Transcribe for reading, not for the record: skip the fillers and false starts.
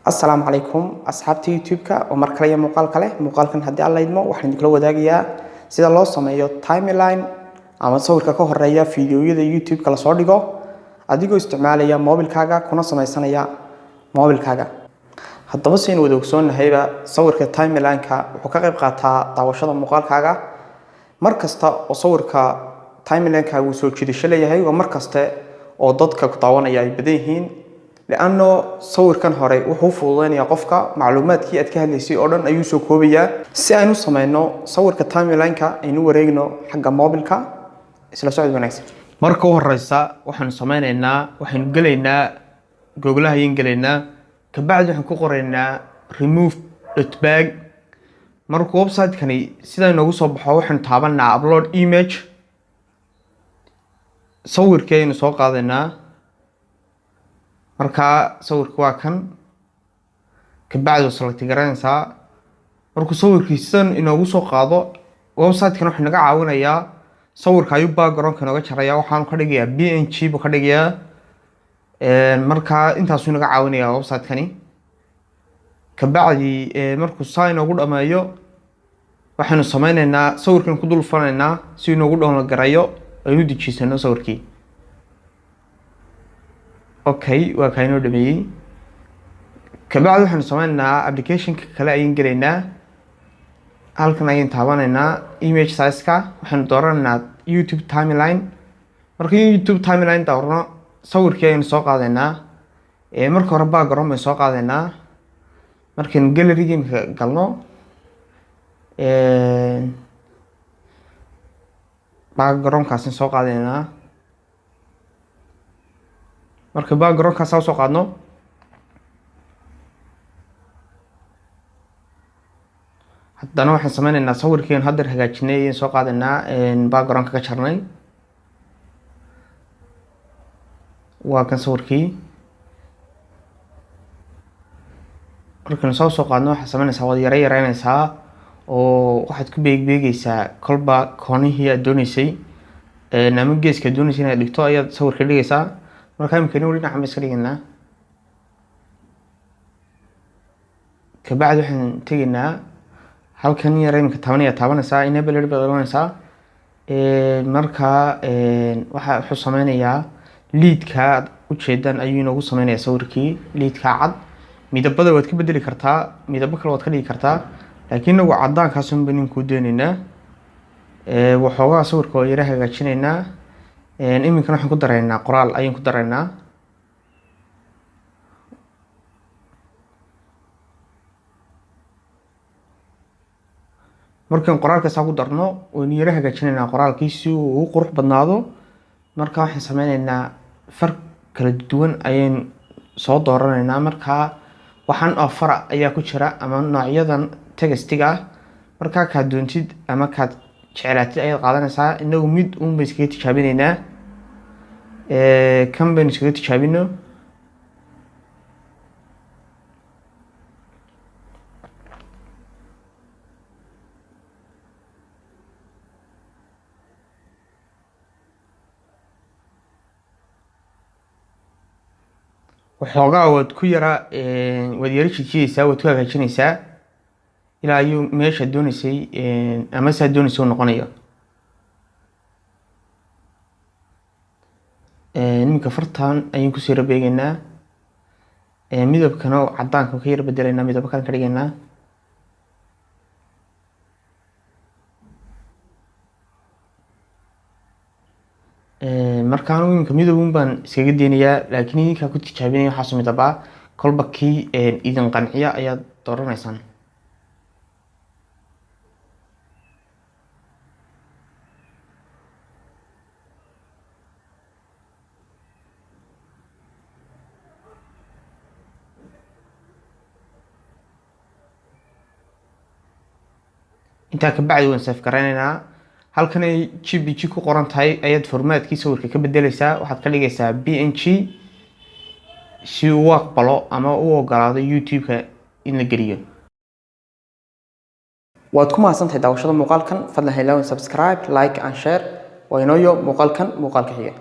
السلام عليكم أصحابتي يوتيوبك ومركلة يا مقال كان هدي الله يدمو وحنا نقول وداقيا سيدا لو سميو تايملاين أما تصور كاكو هرية فيديو يوتيوب كلا صور ديقو أديقو استعماليا موبيل كاغا كنا سميسانا يا موبيل كاغا حتى بسين ودوكسون هيبا صور كتايملاين كا وحكاقب قاتا طاوشة مقال كاغا مركزتا وصور كتايملاين كا وسو جديشة هي ومركزتا ودادك كتاوانا يا بديهين لأنه صور كان هراي وهو فلان يقفك معلومات كي أتكهل لسي أردن أيوسو كوبيا سأنو سمعنا صور كتايملاين كا إنه وريجنا حق موبيل كا إسلا سعد ونكسر مركو الرئيسة وحن سمعنا إننا وحن قلنا جوجلها ينقلنا كبعد وحن كقرنا remove التباج مركو ويب سايت كني سيدا نوصل بحاول وحن تابعنا upload image صور كي نسوق هذا marka sawirku waa kan ka bacdo select garanaysa markuu sawirkiisan inoogu soo qaado website-kan wuxuu naga caawinayaa sawirka ayuu background-ka naga jaraya waxaan ka dhigayaa png buu ka dhigayaa marka intaas uu naga caawinayaa website-kani ka bacdi markuu sign ugu dhameeyo waxaanu sameynaynaa sawirkan ku dul fanaynaa si uu noogu download garayo aynu dejiisano sawirkii اوكي وكاينو دمي كبعد waxaan sameeynaa application kale ayaan galeynaa halkan ayaan taabanayna image size ka waxaan dooranaa YouTube timeline marka YouTube timeline doorno sawirkii ayaan soo qaadanaa marka hore background ayaan soo qaadanaa markaan gallery-ga galno background kaas soo qaadanaa marka background ka soo qaadno haddana waxaan sameynaynaa sawirkeen hadda hagaajinay in soo qaadanaa background ka jarnay waa kan sawirkii markaan soo qaadno waxaan sameynaysaa wada yareynaysaa oo waxaad ku beegaysaa kolba koonihii aad doonaysay ama geeska doonaysay inaad dhigto ayaad sawirka dhigaysaa marka imkani wali dhinaca iska dhignaa ka bacdi waxaan tegaynaa halkan yar imka taabanaysaa enable badalonaysaa marka waxa wuxuu sameynayaa lead-ka u jeedan ayuu inoogu sameynayaa sawirkii lead-ka cad midabada waad ka bedeli kartaa midabo kale waad ka dhigi kartaa laakiin nagu cadaankaas un baan ku doonaynaa waxoogaa sawirka oo yara hagaajinaynaa iminkan waxaan ku daraynaa qoraal ayaan ku daraynaa markaan qoraalkaas ku darno oo yara hagaajinaynaa qoraalkiisi uu u qurux badnaado marka waxaan sameynaynaa farq kala duwan ayaan soo dooranaynaa marka waxaan offer ayaa ku jira ama noocyadan textiga marka ka doontid ama ka jeclaatid ayaad qaadanaysaa inagu mid uun bay iskaga tijaabinaynaa kan baynu iskaga tijaabino waxoogaa waad ku yara waad yara jijiyeysaa waad ku hagaajinaysaa ilaa ayuu meesha doonaysay ama saa doonaysay u noqonayo nimanka fartan ayaan ku sii rabeegaynaa midabkana cadaanka ka yara bedelaynaa midabo kale ka dhigaynaa markaan iminka midabun baan iskaga deynayaa laakiin idinkaa ku tijaabinaya waxaas midaba kolba kii idin qanciya ayaad dooranaysaan inta ka bacdi waan save gareynaynaa halkan ay gbg ku qoran tahay ayaad formaadkii sawirka ka bedelaysaa waxaad ka dhigaysaa png si uu aqbalo ama uu ogolaado youtube-ka in la geliyo waad ku mahadsantahay daawashada muuqaalkan fadlan ha ilaawin subscribe like and share waa inooyo muuqaalka xiga